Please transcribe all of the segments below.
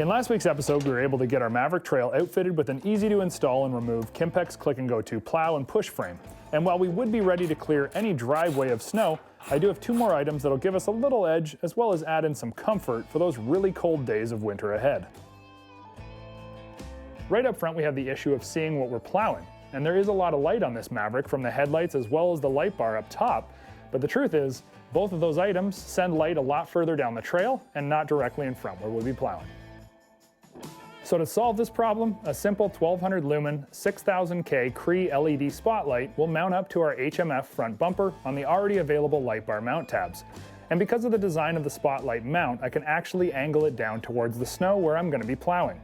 In last week's episode, we were able to get our Maverick Trail outfitted with an easy to install and remove Kimpex Click and Go To plow and push frame. And while we would be ready to clear any driveway of snow, I do have two more items that'll give us a little edge as well as add in some comfort for those really cold days of winter ahead. Right up front we have the issue of seeing what we're plowing. And there is a lot of light on this Maverick from the headlights as well as the light bar up top. But the truth is, both of those items send light a lot further down the trail and not directly in front where we'll be plowing. So to solve this problem, a simple 1200 lumen 6000K Cree LED spotlight will mount up to our HMF front bumper on the already available light bar mount tabs. And because of the design of the spotlight mount, I can actually angle it down towards the snow where I'm going to be plowing.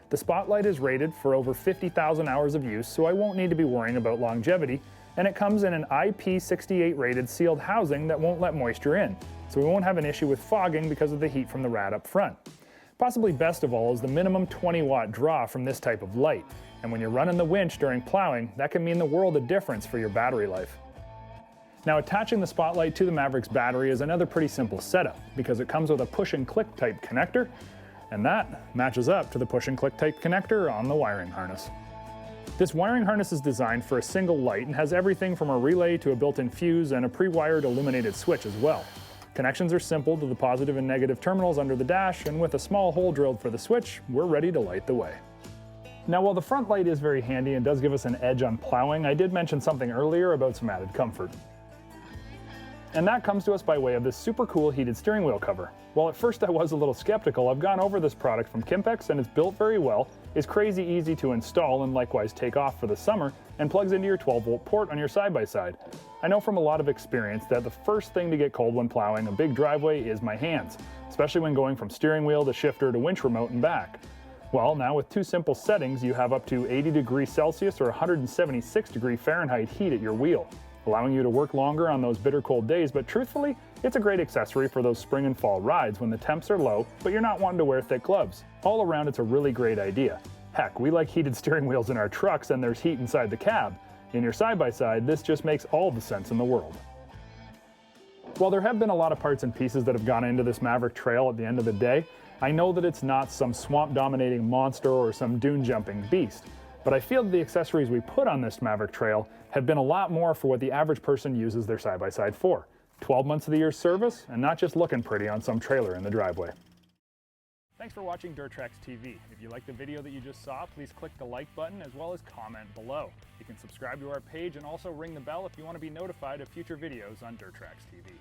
The spotlight is rated for over 50,000 hours of use, so I won't need to be worrying about longevity, and it comes in an IP68 rated sealed housing that won't let moisture in, so we won't have an issue with fogging because of the heat from the rad up front. Possibly best of all is the minimum 20 watt draw from this type of light, and when you're running the winch during plowing, that can mean the world of difference for your battery life. Now attaching the spotlight to the Maverick's battery is another pretty simple setup, because it comes with a push and click type connector, and that matches up to the push and click type connector on the wiring harness. This wiring harness is designed for a single light and has everything from a relay to a built-in fuse and a pre-wired illuminated switch as well. Connections are simple to the positive and negative terminals under the dash, and with a small hole drilled for the switch, we're ready to light the way. Now while the front light is very handy and does give us an edge on plowing, I did mention something earlier about some added comfort. And that comes to us by way of this super cool heated steering wheel cover. While at first I was a little skeptical, I've gone over this product from Kimpex and it's built very well, is crazy easy to install and likewise take off for the summer, and plugs into your 12-volt port on your side-by-side. I know from a lot of experience that the first thing to get cold when plowing a big driveway is my hands, especially when going from steering wheel to shifter to winch remote and back. Well, now with two simple settings, you have up to 80 degrees Celsius or 176 degrees Fahrenheit heat at your wheel, allowing you to work longer on those bitter cold days, but truthfully, it's a great accessory for those spring and fall rides when the temps are low, but you're not wanting to wear thick gloves. All around, it's a really great idea. Heck, we like heated steering wheels in our trucks and there's heat inside the cab. In your side-by-side, this just makes all the sense in the world. While there have been a lot of parts and pieces that have gone into this Maverick Trail at the end of the day, I know that it's not some swamp-dominating monster or some dune-jumping beast. But I feel that the accessories we put on this Maverick Trail have been a lot more for what the average person uses their side-by-side for. 12 months of the year's service, and not just looking pretty on some trailer in the driveway. Thanks for watching Trax TV. If you liked the video that you just saw, please click the like button as well as comment below. You can subscribe to our page and also ring the bell if you want to be notified of future videos on Trax TV.